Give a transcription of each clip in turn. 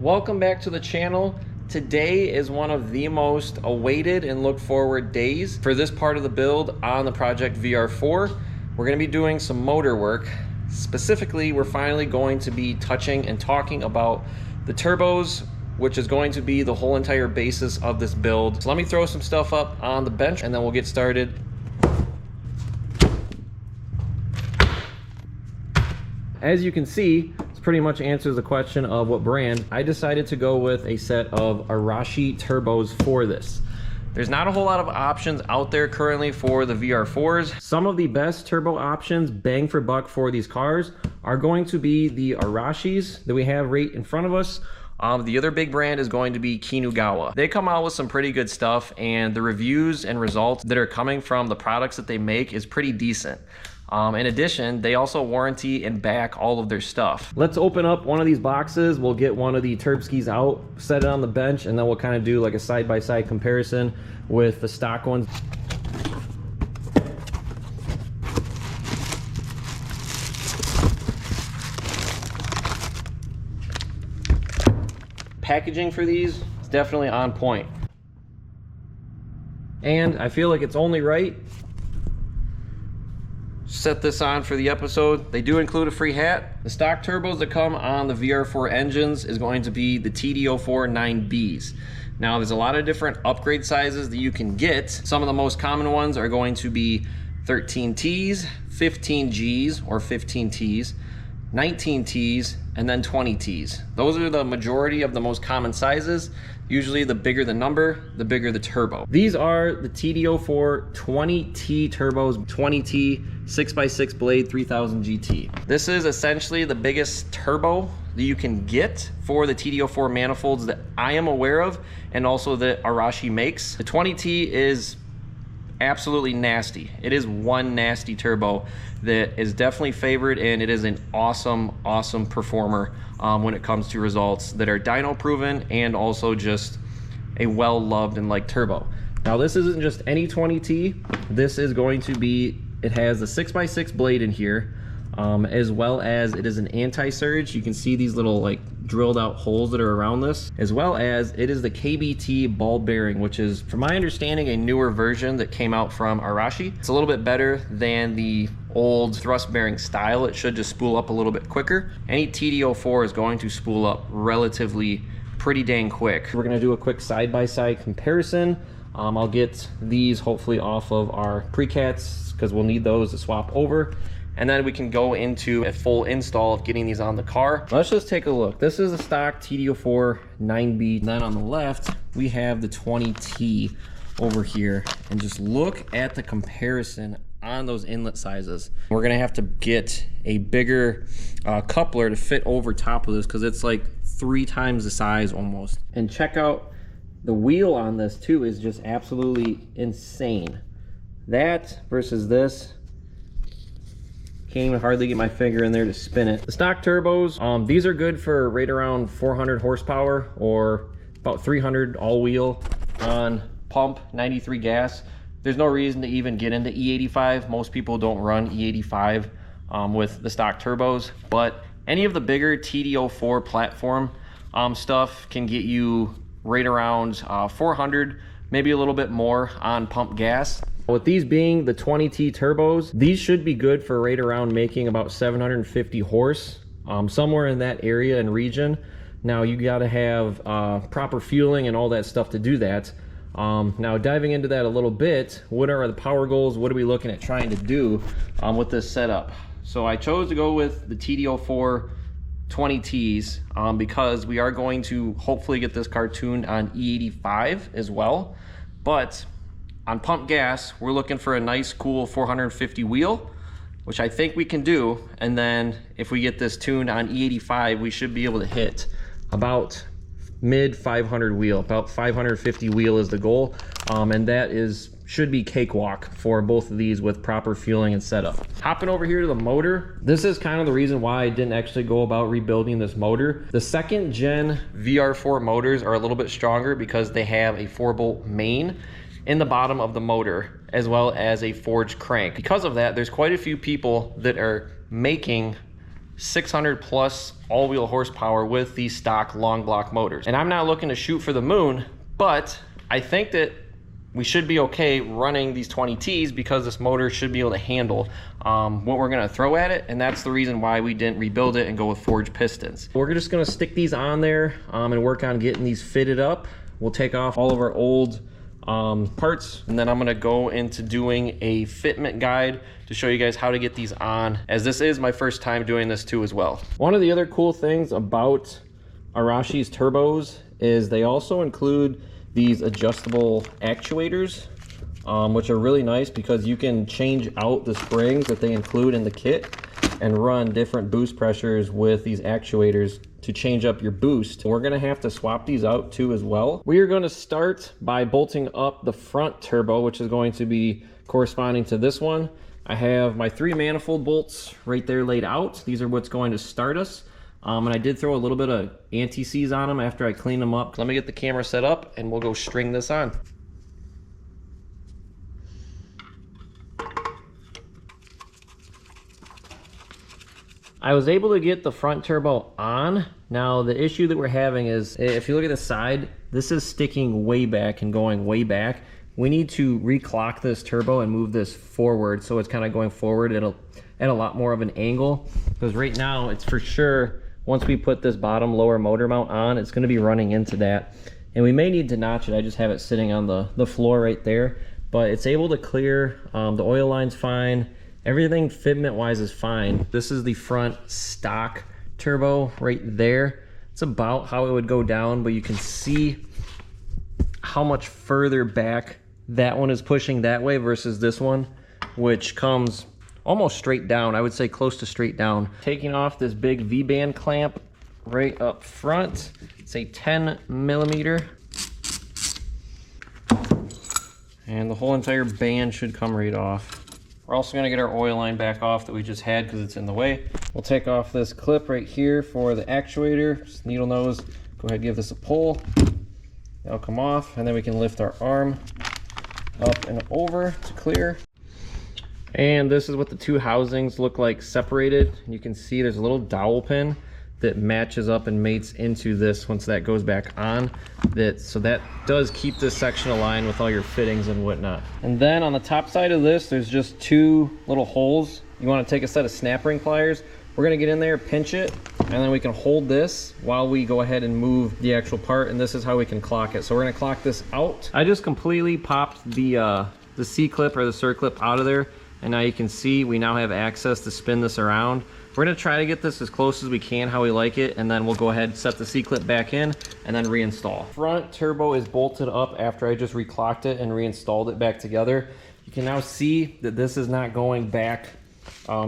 Welcome back to the channel. Today is one of the most awaited and looked forward days for this part of the build on the Project VR4. We're going to be doing some motor work. Specifically, we're finally going to be touching and talking about the turbos, which is going to be the whole entire basis of this build. So let me throw some stuff up on the bench and then we'll get started. As you can see, pretty much answers the question of what brand. I decided to go with a set of Arashi turbos for this. There's not a whole lot of options out there currently for the VR4s. Some of the best turbo options, bang for buck, for these cars are going to be the Arashis that we have right in front of us. The other big brand is going to be Kinugwa. They come out with some pretty good stuff, and the reviews and results that are coming from the products that they make is pretty decent. In addition, they also warranty and back all of their stuff. Let's open up one of these boxes. We'll get one of the Turbskis out, set it on the bench, and then we'll kind of do like a side-by-side comparison with the stock ones. Packaging for these is definitely on point. And I feel like it's only right. Set this on for the episode. They do include a free hat. The stock turbos that come on the VR4 engines is going to be the TD04 9Bs. Now there's a lot of different upgrade sizes that you can get. Some of the most common ones are going to be 13Ts, 15Gs or 15Ts, 19Ts, and then 20Ts. Those are the majority of the most common sizes. Usually the bigger the number, the bigger the turbo. These are the TD04 20T turbos, 20T 6x6 blade 3000 GT. This is essentially the biggest turbo that you can get for the TD04 manifolds that I am aware of, and also that Arashi makes. The 20T is absolutely nasty. It is one nasty turbo that is definitely favored, and it is an awesome performer when it comes to results that are dyno proven and also just a well-loved and liked turbo. Now this isn't just any 20T. This is going to be, it has the 6x6 blade in here, as well as it is an anti-surge. You can see these little like drilled out holes that are around this, as well as it is the KBT ball bearing, which is, from my understanding, a newer version that came out from Arashi. It's a little bit better than the old thrust bearing style. It should just spool up a little bit quicker. Any TD04 is going to spool up relatively pretty dang quick. We're gonna do a quick side-by-side comparison. I'll get these hopefully off of our precats because we'll need those to swap over. And then we can go into a full install of getting these on the car. Let's just take a look. This is a stock TD04 9B. And then on the left, we have the 20T over here. And just look at the comparison on those inlet sizes. We're gonna have to get a bigger coupler to fit over top of this because it's like 3 times the size almost. And check out the wheel on this too is just absolutely insane. That versus this, can't even hardly get my finger in there to spin it. The stock turbos, these are good for right around 400 horsepower or about 300 all-wheel on pump, 93 gas. There's no reason to even get into E85. Most people don't run E85 with the stock turbos, but any of the bigger TD04 platform stuff can get you right around 400, maybe a little bit more on pump gas. With these being the 20T turbos, these should be good for right around making about 750 horse, somewhere in that area and region. Now you got to have proper fueling and all that stuff to do that. Now diving into that a little bit, what are the power goals? What are we looking at trying to do with this setup? So I chose to go with the TD04 20Ts because we are going to hopefully get this car tuned on E85 as well. But on pump gas, we're looking for a nice, cool 450 wheel, which I think we can do. And then if we get this tuned on E85, we should be able to hit about mid 500 wheel. About 550 wheel is the goal. And that should be cakewalk for both of these with proper fueling and setup. Hopping over here to the motor, this is kind of the reason why I didn't actually go about rebuilding this motor. The second gen VR4 motors are a little bit stronger because they have a 4-bolt main in the bottom of the motor, as well as a forged crank. Because of that, there's quite a few people that are making 600 plus all-wheel horsepower with these stock long block motors. And I'm not looking to shoot for the moon, but I think that we should be okay running these 20Ts because this motor should be able to handle what we're gonna throw at it, and that's the reason why we didn't rebuild it and go with forged pistons. We're just gonna stick these on there and work on getting these fitted up. We'll take off all of our old parts, and then I'm gonna go into doing a fitment guide to show you guys how to get these on, as this is my first time doing this too as well. One of the other cool things about Arashi's turbos is they also include these adjustable actuators, which are really nice because you can change out the springs that they include in the kit and run different boost pressures with these actuators to change up your boost. We're gonna have to swap these out too as well. We are gonna start by bolting up the front turbo, which is going to be corresponding to this one. I have my 3 manifold bolts right there laid out. These are what's going to start us. And I did throw a little bit of anti-seize on them after I cleaned them up. Let me get the camera set up and we'll go string this on. I was able to get the front turbo on. Now the issue that we're having is, if you look at the side, this is sticking way back and going way back. We need to reclock this turbo and move this forward so it's kind of going forward at a lot more of an angle, because right now it's for sure, once we put this bottom lower motor mount on, it's going to be running into that, and we may need to notch it. I just have it sitting on the floor right there, but it's able to clear. The oil line's fine. Everything fitment wise is fine. This is the front stock turbo right there. It's about how it would go down, but you can see how much further back that one is pushing that way versus this one, which comes almost straight down. I would say close to straight down. Taking off this big V-band clamp right up front. It's a 10 millimeter. And the whole entire band should come right off. We're also gonna get our oil line back off that we just had because it's in the way. We'll take off this clip right here for the actuator. Just needle nose. Go ahead and give this a pull. That'll come off, and then we can lift our arm up and over to clear. And this is what the 2 housings look like separated. You can see there's a little dowel pin that matches up and mates into this once that goes back on. So that does keep this section aligned with all your fittings and whatnot. And then on the top side of this, there's just 2 little holes. You want to take a set of snap ring pliers. We're gonna get in there, pinch it, and then we can hold this while we go ahead and move the actual part, and this is how we can clock it. So we're gonna clock this out. I just completely popped the C-clip or the circlip out of there, and now you can see we now have access to spin this around. We're gonna try to get this as close as we can how we like it, and then we'll go ahead and set the C-clip back in and then reinstall. Front turbo is bolted up after I just reclocked it and reinstalled it back together. You can now see that this is not going back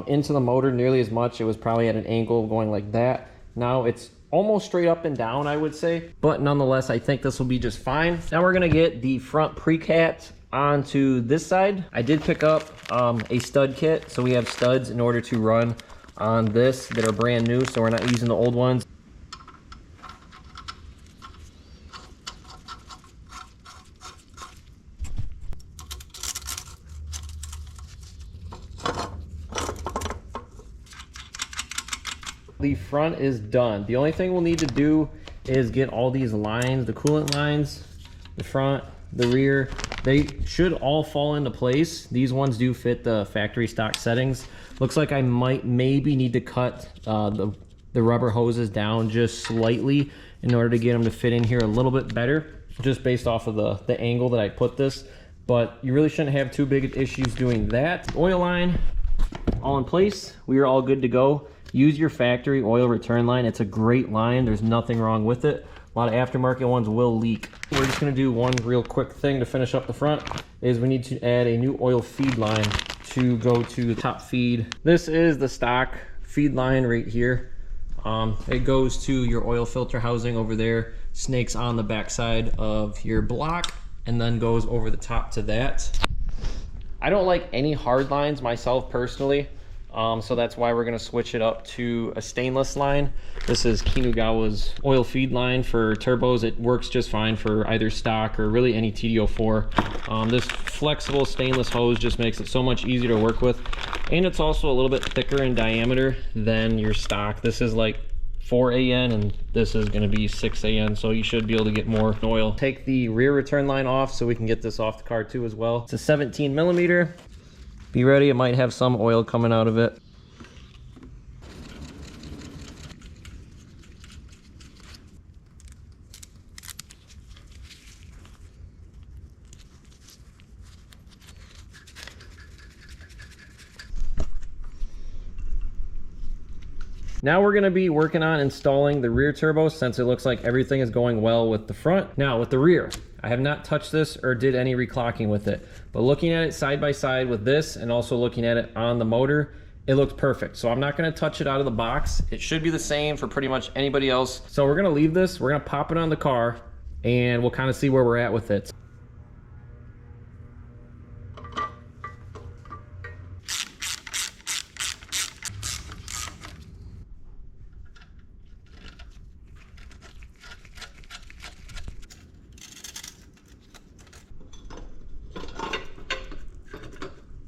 into the motor nearly as much. It was probably at an angle going like that. Now it's almost straight up and down, I would say, but nonetheless I think this will be just fine. Now we're gonna get the front pre-cat onto this side. I did pick up a stud kit, so we have studs in order to run on this that are brand new, so we're not using the old ones. The front is done. The only thing we'll need to do is get all these lines, the coolant lines, the front, the rear, they should all fall into place. These ones do fit the factory stock settings. Looks like I might maybe need to cut the rubber hoses down just slightly in order to get them to fit in here a little bit better, just based off of the angle that I put this. But you really shouldn't have too big of issues doing that. Oil line all in place. We are all good to go. Use your factory oil return line. It's a great line. There's nothing wrong with it. A lot of aftermarket ones will leak. We're just gonna do one real quick thing to finish up the front, is we need to add a new oil feed line to go to the top feed. This is the stock feed line right here. It goes to your oil filter housing over there, snakes on the back side of your block, and then goes over the top to that. I don't like any hard lines myself personally. So that's why we're gonna switch it up to a stainless line. This is Kinugwa's oil feed line for turbos. It works just fine for either stock or really any TD04. This flexible stainless hose just makes it so much easier to work with. And it's also a little bit thicker in diameter than your stock. This is like 4 AN and this is gonna be 6 AN, so you should be able to get more oil. Take the rear return line off so we can get this off the car too as well. It's a 17 millimeter. Be ready, it might have some oil coming out of it. Now we're gonna be working on installing the rear turbo since it looks like everything is going well with the front. Now with the rear, I have not touched this or did any reclocking with it, but looking at it side by side with this and also looking at it on the motor, it looks perfect. So I'm not gonna touch it out of the box. It should be the same for pretty much anybody else. So we're gonna leave this, we're gonna pop it on the car and we'll kind of see where we're at with it.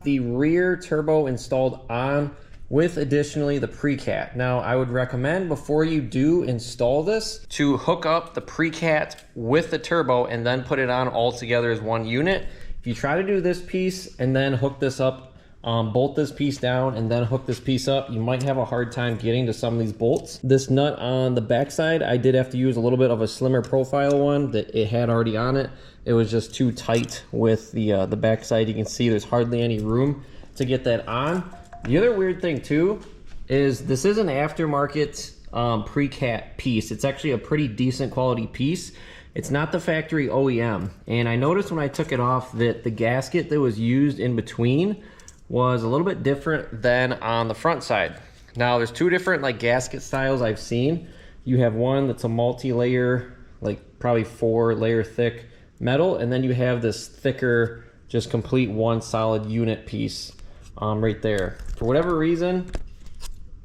The rear turbo installed on with additionally the pre-cat. Now I would recommend before you do install this to hook up the pre-cat with the turbo and then put it on all together as one unit. If you try to do this piece and then hook this up, bolt this piece down and then hook this piece up, you might have a hard time getting to some of these bolts. This nut on the backside, I did have to use a little bit of a slimmer profile one that it had already on it. It was just too tight with the backside. You can see there's hardly any room to get that on. The other weird thing too is this is an aftermarket pre-cat piece. It's actually a pretty decent quality piece. It's not the factory OEM. And I noticed when I took it off that the gasket that was used in between was a little bit different than on the front side. Now there's two different like gasket styles I've seen. You have one that's a multi-layer, like probably 4-layer thick metal, and then you have this thicker, just complete one solid unit piece right there. For whatever reason,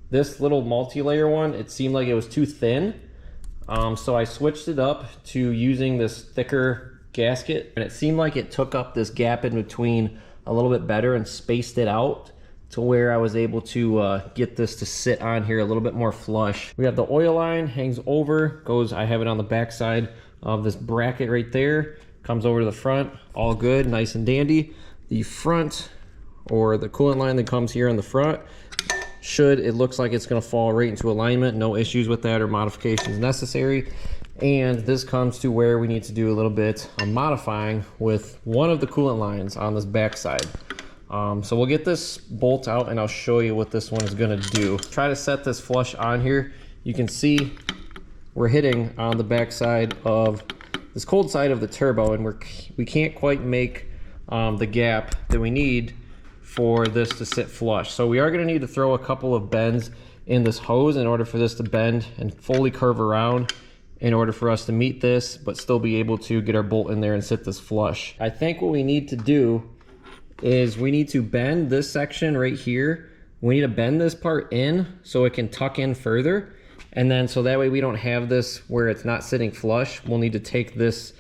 this little multi-layer one, it seemed like it was too thin. So I switched it up to using this thicker gasket, and it seemed like it took up this gap in between a little bit better and spaced it out to where I was able to get this to sit on here a little bit more flush. We have the oil line, hangs over, goes, I have it on the back side of this bracket right there, comes over to the front, all good, nice and dandy. The front, or the coolant line that comes here in the front, it looks like it's gonna fall right into alignment, no issues with that or modifications necessary. And this comes to where we need to do a little bit of modifying with one of the coolant lines on this back side. So we'll get this bolt out and I'll show you what this one is gonna do. Try to set this flush on here. You can see we're hitting on the back side of this cold side of the turbo, and we can't quite make the gap that we need for this to sit flush. So we are gonna need to throw a couple of bends in this hose in order for this to bend and fully curve around in order for us to meet this, but still be able to get our bolt in there and sit this flush. I think what we need to do is we need to bend this section right here. We need to bend this part in so it can tuck in further. And then so that way we don't have this where it's not sitting flush. We'll need to take this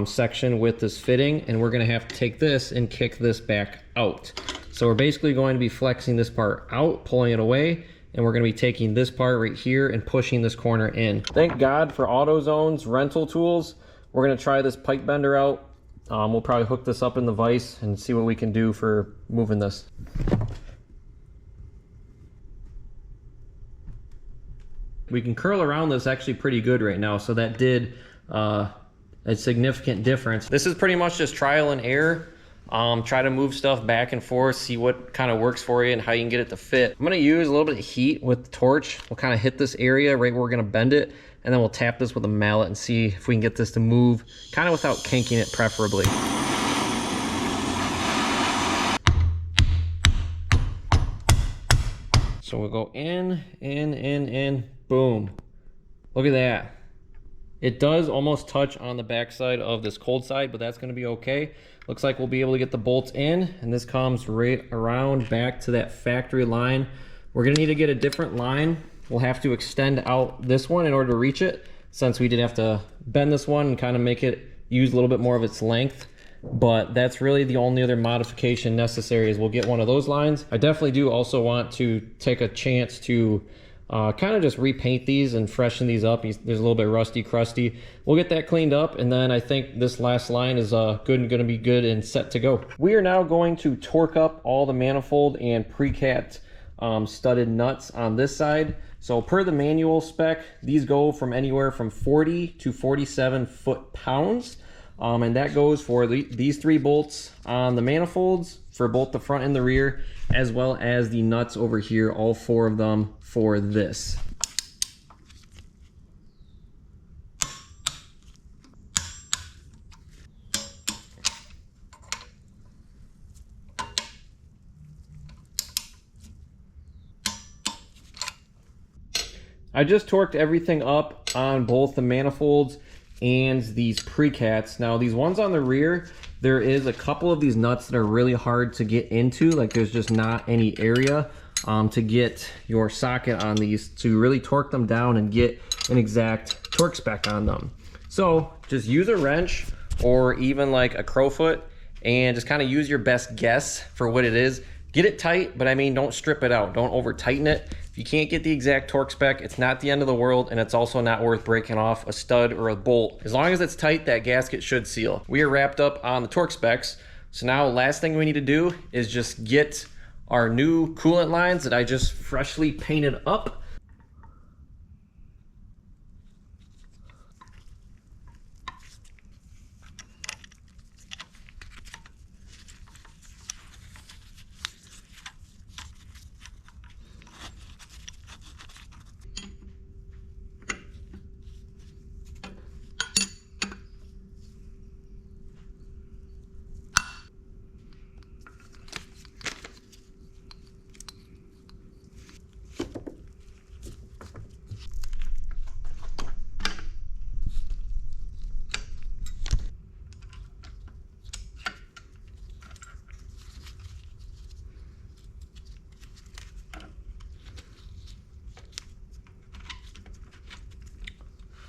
section with this fitting, and we're gonna have to take this and kick this back out. So we're basically going to be flexing this part out, pulling it away, and we're gonna be taking this part right here and pushing this corner in. Thank God for AutoZone's rental tools. We're gonna try this pipe bender out. We'll probably hook this up in the vise and see what we can do for moving this. We can curl around this actually pretty good right now, so that did a significant difference. This is pretty much just trial and error. Try to move stuff back and forth, see what kind of works for you and how you can get it to fit. I'm gonna use a little bit of heat with the torch. We'll kind of hit this area right where we're gonna bend it, and then we'll tap this with a mallet and see if we can get this to move kind of without kinking it preferably. So we'll go in, boom. Look at that. It does almost touch on the backside of this cold side, but that's gonna be okay. Looks like we'll be able to get the bolts in, and this comes right around back to that factory line. We're gonna need to get a different line. We'll have to extend out this one in order to reach it, since we did have to bend this one and kind of make it use a little bit more of its length. But that's really the only other modification necessary, is we'll get one of those lines. I definitely do also want to take a chance to kind of just repaint these and freshen these up. There's a little bit rusty, crusty. We'll get that cleaned up, and then I think this last line is good and gonna be good and set to go. We are now going to torque up all the manifold and pre-cat studded nuts on this side. So per the manual spec, these go from anywhere from 40 to 47 foot-pounds. And that goes for these 3 bolts on the manifolds for both the front and the rear, as well as the nuts over here, all 4 of them for this. I just torqued everything up on both the manifolds and these pre-cats. Now these ones on the rear, there is a couple of these nuts that are really hard to get into. Like there's just not any area to get your socket on these to really torque them down and get an exact torque spec on them. So just use a wrench or even like a crowfoot and just kind of use your best guess for what it is. Get it tight, but I mean, don't strip it out. Don't over tighten it. If you can't get the exact torque spec, it's not the end of the world, and it's also not worth breaking off a stud or a bolt. As long as it's tight, that gasket should seal. We are wrapped up on the torque specs. So now last thing we need to do is just get our new coolant lines that I just freshly painted up.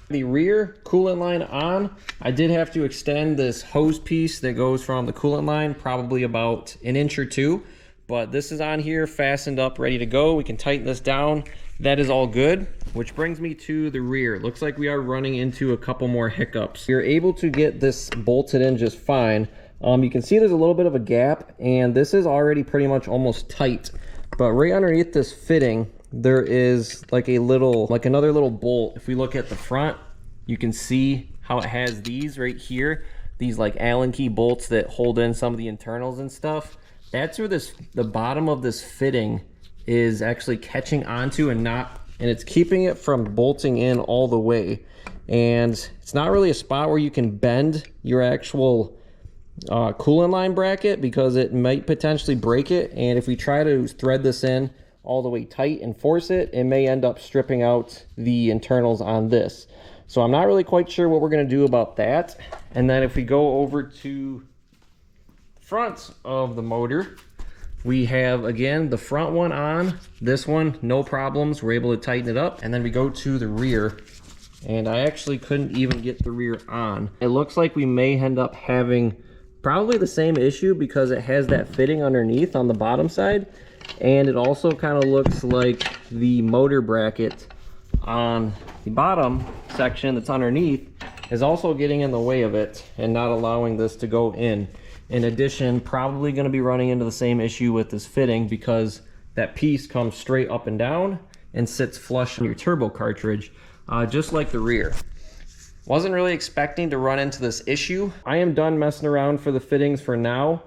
The rear coolant line on, I did have to extend this hose piece that goes from the coolant line probably about 1 inch or 2, but this is on here, fastened up, ready to go. We can tighten this down. That is all good, which brings me to the rear. Looks like we are running into a couple more hiccups. You're able to get this bolted in just fine. You can see there's a little bit of a gap, and this is already pretty much almost tight, but right underneath this fitting, there is like another little bolt. If we look at the front, you can see how it has these right here, these like Allen key bolts that hold in some of the internals and stuff. That's where the bottom of this fitting is actually catching onto and it's keeping it from bolting in all the way. And it's not really a spot where you can bend your actual coolant line bracket, because it might potentially break it. And if we try to thread this in all the way tight and force it, it may end up stripping out the internals on this. So I'm not really quite sure what we're going to do about that. And then if we go over to the front of the motor, we have again the front one on. This one, no problems, we're able to tighten it up. And then we go to the rear, and I actually couldn't even get the rear on. It looks like we may end up having probably the same issue, because it has that fitting underneath on the bottom side. And it also kind of looks like the motor bracket on the bottom section that's underneath is also getting in the way of it and not allowing this to go in. In addition, probably going to be running into the same issue with this fitting, because that piece comes straight up and down and sits flush on your turbo cartridge, just like the rear. Wasn't really expecting to run into this issue. I am done messing around for the fittings for now.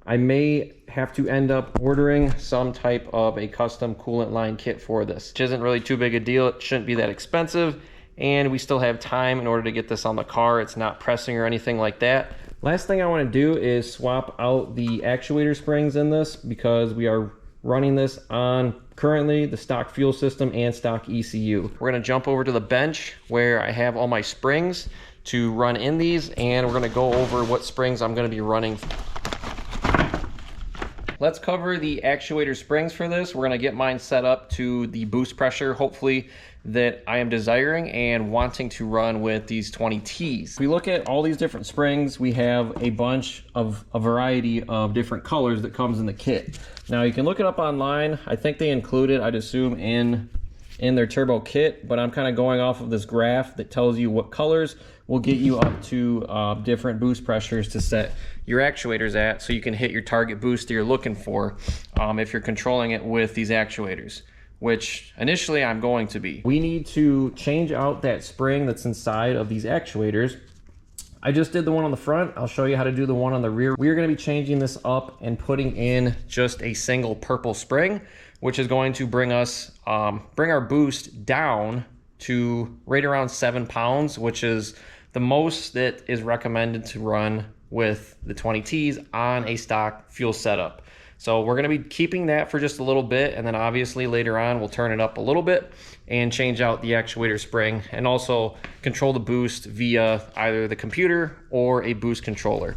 I may have to end up ordering some type of a custom coolant line kit for this, which isn't really too big a deal. It shouldn't be that expensive, and we still have time in order to get this on the car. It's not pressing or anything like that. Last thing I want to do is swap out the actuator springs in this, because we are running this on currently the stock fuel system and stock ECU. We're gonna jump over to the bench where I have all my springs to run in these, and we're gonna go over what springs I'm gonna be running. Let's cover the actuator springs for this. We're gonna get mine set up to the boost pressure, hopefully, that I am desiring and wanting to run with these 20Ts. If we look at all these different springs, we have a bunch of a variety of different colors that comes in the kit. Now you can look it up online. I think they include it, I'd assume, in their turbo kit, but I'm kind of going off of this graph that tells you what colors will get you up to different boost pressures to set your actuators at, so you can hit your target boost that you're looking for if you're controlling it with these actuators, which initially I'm going to be. We need to change out that spring that's inside of these actuators. I just did the one on the front. I'll show you how to do the one on the rear. We're gonna be changing this up and putting in just a single purple spring, which is going to bring us, bring our boost down to right around 7 pounds, which is the most that is recommended to run with the 20Ts on a stock fuel setup. So we're gonna be keeping that for just a little bit, and then obviously later on we'll turn it up a little bit and change out the actuator spring, and also control the boost via either the computer or a boost controller.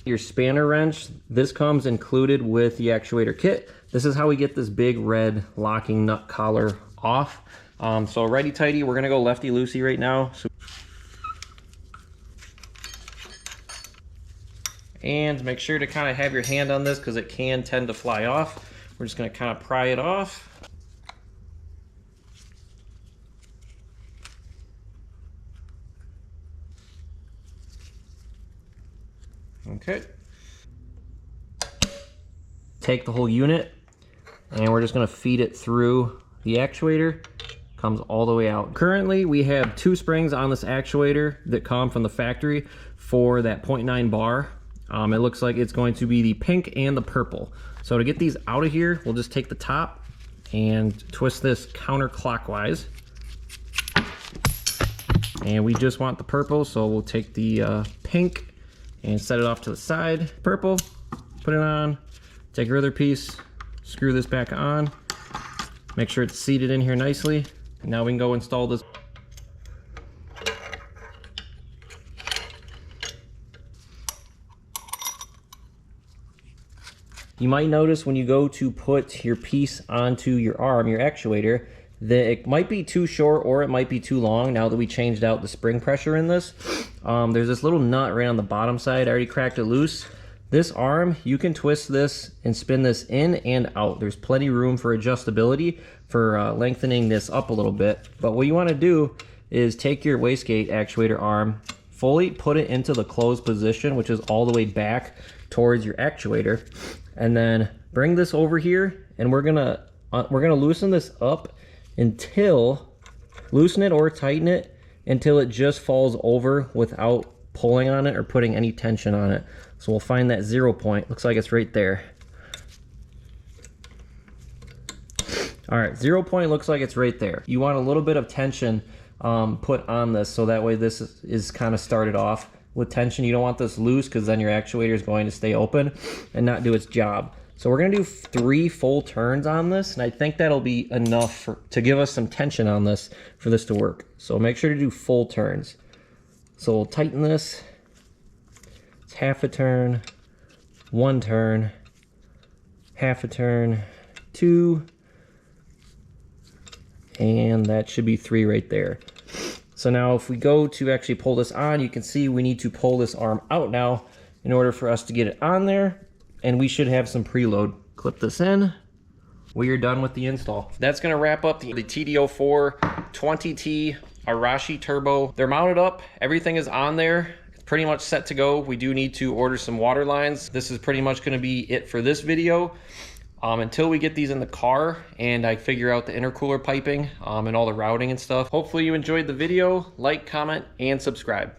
Your spanner wrench, this comes included with the actuator kit. This is how we get this big red locking nut collar off. So righty tighty, we're gonna go lefty loosey right now. And make sure to kind of have your hand on this because it can tend to fly off. We're just gonna kind of pry it off. Okay. Take the whole unit and we're just gonna feed it through the actuator. Comes all the way out. Currently we have 2 springs on this actuator that come from the factory for that 0.9 bar. It looks like it's going to be the pink and the purple. So to get these out of here, we'll just take the top and twist this counterclockwise. And we just want the purple, so we'll take the pink and set it off to the side. Purple, put it on, take your other piece, screw this back on, make sure it's seated in here nicely. Now we can go install this. You might notice when you go to put your piece onto your arm, your actuator, that it might be too short or it might be too long now that we changed out the spring pressure in this. There's this little nut right on the bottom side. I already cracked it loose. This arm, you can twist this and spin this in and out. There's plenty of room for adjustability for lengthening this up a little bit. But what you want to do is take your wastegate actuator arm, fully put it into the closed position, which is all the way back towards your actuator, and then bring this over here, and we're gonna loosen this up until, loosen it or tighten it until it just falls over without pulling on it or putting any tension on it. So we'll find that 0 point. Looks like it's right there. All right, 0 point looks like it's right there. You want a little bit of tension put on this, so that way this is kind of started off with tension. You don't want this loose because then your actuator is going to stay open and not do its job. So we're gonna do 3 full turns on this, and I think that'll be enough to give us some tension on this for this to work. So make sure to do full turns. So we'll tighten this. It's half a turn, 1 turn, half a turn, 2, and that should be 3 right there. So now if we go to actually pull this on, you can see we need to pull this arm out now in order for us to get it on there, and we should have some preload. Clip this in. We are done with the install. That's gonna wrap up the TD04 20T Arashi Turbo. They're mounted up, everything is on there. It's pretty much set to go. We do need to order some water lines. This is pretty much gonna be it for this video. Until we get these in the car and I figure out the intercooler piping and all the routing and stuff. Hopefully you enjoyed the video. Like, comment, and subscribe.